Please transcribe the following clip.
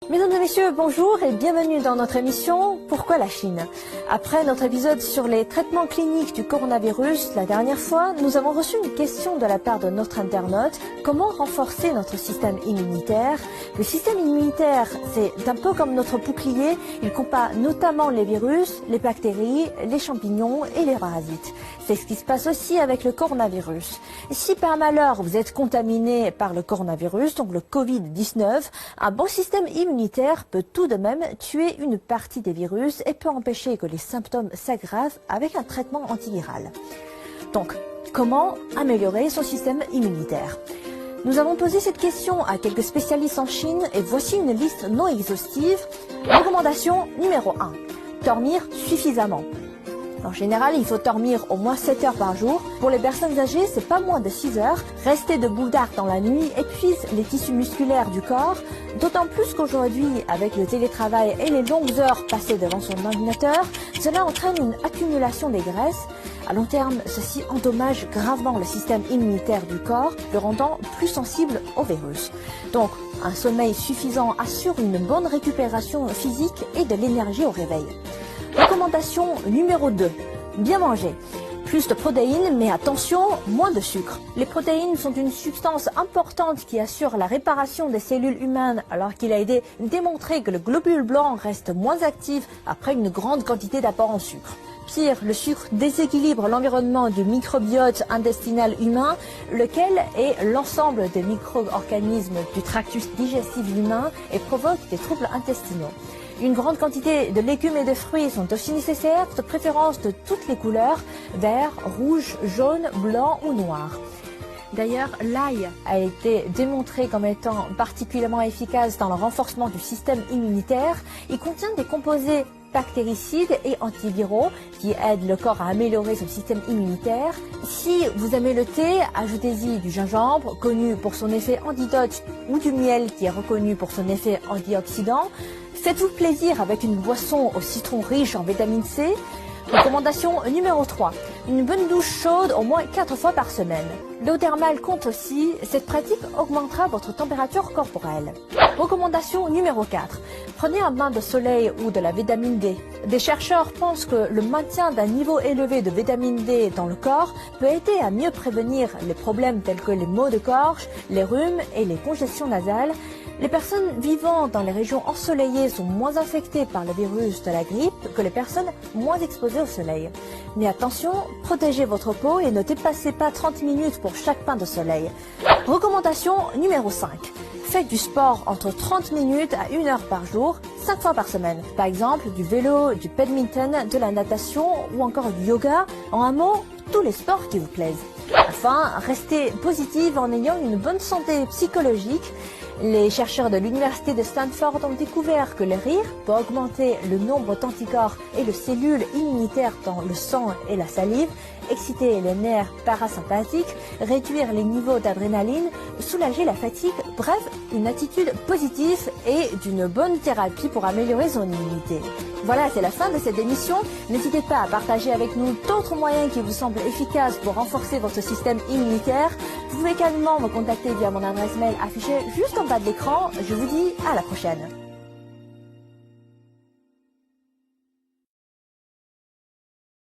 Mesdames et messieurs, bonjour et bienvenue dans notre émission Pourquoi la Chine? Après notre épisode sur les traitements cliniques du coronavirus, la dernière fois, nous avons reçu une question de la part de notre internaute. Comment renforcer notre système immunitaire? Le système immunitaire, c'est un peu comme notre bouclier. Il combat notamment les virus, les bactéries, les champignons et les parasites. C'est ce qui se passe aussi avec le coronavirus. Si par malheur vous êtes contaminé par le coronavirus, donc le Covid-19, un bon système immunitaire peut tout de même tuer une partie des virus et peut empêcher que les symptômes s'aggravent avec un traitement antiviral. Donc, comment améliorer son système immunitaire? Nous avons posé cette question à quelques spécialistes en Chine et voici une liste non exhaustive. Recommandation numéro 1. Dormir suffisamment. En général, il faut dormir au moins 7 heures par jour. Pour les personnes âgées, c'est pas moins de 6 heures. Rester debout tard dans la nuit épuise les tissus musculaires du corps. D'autant plus qu'aujourd'hui, avec le télétravail et les longues heures passées devant son ordinateur, cela entraîne une accumulation des graisses. À long terme, ceci endommage gravement le système immunitaire du corps, le rendant plus sensible au virus. Donc, un sommeil suffisant assure une bonne récupération physique et de l'énergie au réveil. Recommandation numéro 2. Bien manger. Plus de protéines, mais attention, moins de sucre. Les protéines sont une substance importante qui assure la réparation des cellules humaines, alors qu'il a été démontré que le globule blanc reste moins actif après une grande quantité d'apport en sucre. Pire, le sucre déséquilibre l'environnement du microbiote intestinal humain, lequel est l'ensemble des micro-organismes du tractus digestif humain et provoque des troubles intestinaux. Une grande quantité de légumes et de fruits sont aussi nécessaires, de préférence de toutes les couleurs, vert, rouge, jaune, blanc ou noir. D'ailleurs, l'ail a été démontré comme étant particulièrement efficace dans le renforcement du système immunitaire. Il contient des composés bactéricides et antiviraux qui aident le corps à améliorer son système immunitaire. Si vous aimez le thé, ajoutez-y du gingembre, connu pour son effet antidote, ou du miel qui est reconnu pour son effet antioxydant. Faites-vous plaisir avec une boisson au citron riche en vitamine C. Recommandation numéro 3. Une bonne douche chaude au moins 4 fois par semaine. L'eau thermale compte aussi. Cette pratique augmentera votre température corporelle. Recommandation numéro 4. Prenez un bain de soleil ou de la vitamine D. Des chercheurs pensent que le maintien d'un niveau élevé de vitamine D dans le corps peut aider à mieux prévenir les problèmes tels que les maux de gorge, les rhumes et les congestions nasales. Les personnes vivant dans les régions ensoleillées sont moins affectées par le virus de la grippe que les personnes moins exposées au soleil. Mais attention, protégez votre peau et ne dépassez pas 30 minutes pour chaque bain de soleil. Recommandation numéro 5. Faites du sport entre 30 minutes à 1 heure par jour, 5 fois par semaine. Par exemple, du vélo, du badminton, de la natation ou encore du yoga. En un mot, tous les sports qui vous plaisent. Enfin, restez positive en ayant une bonne santé psychologique. Les chercheurs de l'université de Stanford ont découvert que le rire peut augmenter le nombre d'anticorps et de cellules immunitaires dans le sang et la salive, exciter les nerfs parasympathiques, réduire les niveaux d'adrénaline, soulager la fatigue, bref, une attitude positive et d'une bonne thérapie pour améliorer son immunité. Voilà, c'est la fin de cette émission. N'hésitez pas à partager avec nous d'autres moyens qui vous semblent efficaces pour renforcer votre système immunitaire. Vous pouvez également me contacter via mon adresse mail affichée juste en bas de l'écran. Je vous dis à la prochaine.